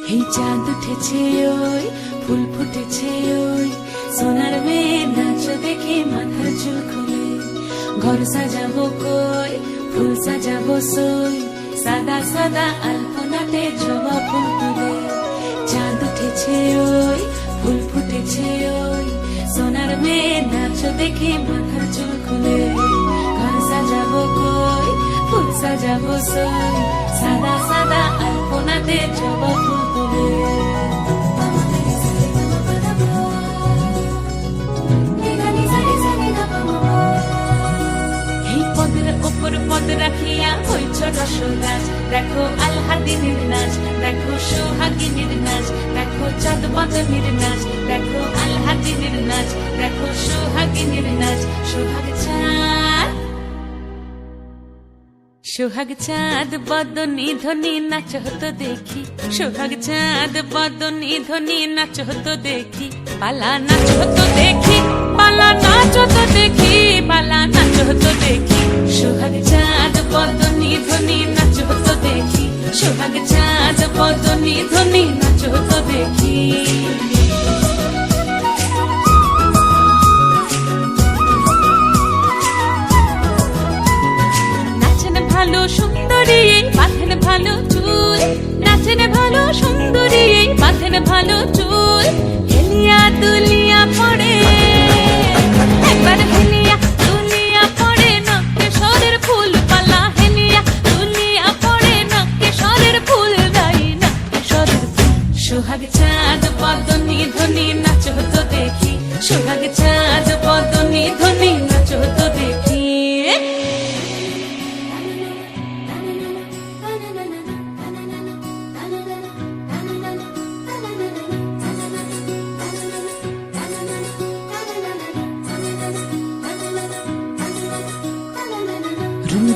এই চাঁদ উঠেছে ওই ফুল ফুটেছে ওই সোনার মেয়ে নাচ দেখে মাথার চুল খুলে ঘর সাজাবো কই ফুল সাজাবো সই সাদা সাদা আলপনাতে জবা ফুল তুলে চাঁদ উঠেছে ওই ফুল ফুটেছে ওই সোনার মেয়ে নাচ দেখে মাথার চুল খুলে ঘর সাজাবো কই ফুল সাজাবো সই সাদা সাদা আলপনাতে জবা ফুল তুলে পদ রাখিয়া হইছ রসরাজ দেখো আলহাদিনের নাচ দেখো সোহাগিনীর নাচ দেখো চাঁদ বদনের নাচ দেখো আলহাদিনের নাচ দেখো সোহাগিনীর নাচ সোহাগ চাঁদ বদনী ধ্বনি নাচ হতো দেখি সোহাগ চাঁদ বদনী ধ্বনি নাচ হতো দেখি পালা নাচ হতো দেখি পালা নাচ হতো দেখি পালা নাচ হতো দেখি সোহাগ চাঁদ বদনী ধ্বনি নাচ হতো দেখি সোহাগ চাঁদ বদনী ধ্বনি নাচ হতো দেখি ভালো সুন্দরী বাঁধেন ভালো চুল নাচেন ভালো সুন্দরী বাঁধেন ভালো চুল হেলিয়া দুলিয়া পড়ে একবার হেলিয়া দুলিয়া পড়ে নকেশ্বরের ফুল পালা হেলিয়া দুলিয়া পড়ে নকেশ্বরের ফুল গাই নকেশ্বরের ফুল সোহাগ চাঁদ বদনী ধ্বনি নাচ হতো দেখি সোহাগ চাঁদ বদনী ধ্বনি নাচ হতো দেখি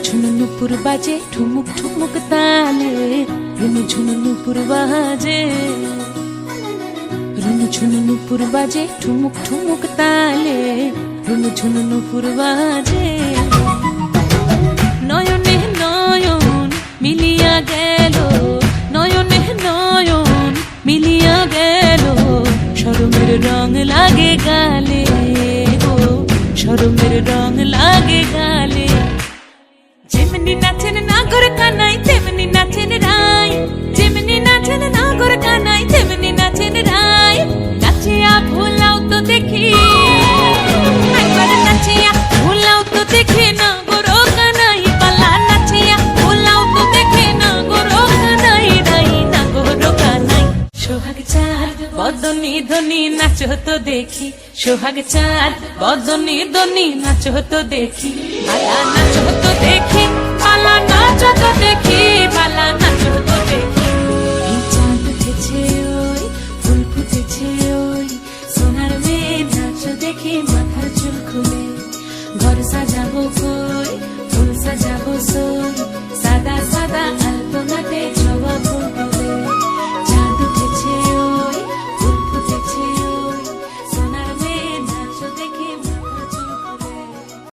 ঝুনু নুপুর বাজে ঠুমুক ঠুমুক তালে রুনু ঝুনু নুপুর বাজে রুনু ঝুনু নুপুর বাজে ঠুমুক ঠুমুক তালে রুনু ঝুনু নুপুর বাজে নয়নে নয়ন মিলিয়া গেল নয়নে নয়ন মিলিয়া গেল শরমের রং লাগে গালে গো শরমের রং লাগে গালে যেমনি নাচেন নাগর কানাই তেমনি নাচেন রাই যেমনি নাচেন নাগর কানাই তেমনি নাচেন রাই নাচিয়া ভোলাও তো দেখি একবার নাচিয়া ভোলাও তো দেখি নাগর কানাই পালা নাচিয়া ভোলাও তো দেখি নাগর কানাই রাই নাগর কানাই সোহাগ চাঁদ বদনী ধ্বনি নাচ হতো দেখি সোহাগ চাঁদ বদনী ধ্বনি নাচ হতো দেখি পালা নাচ হতো দেখি পালা নাচ হতো দেখি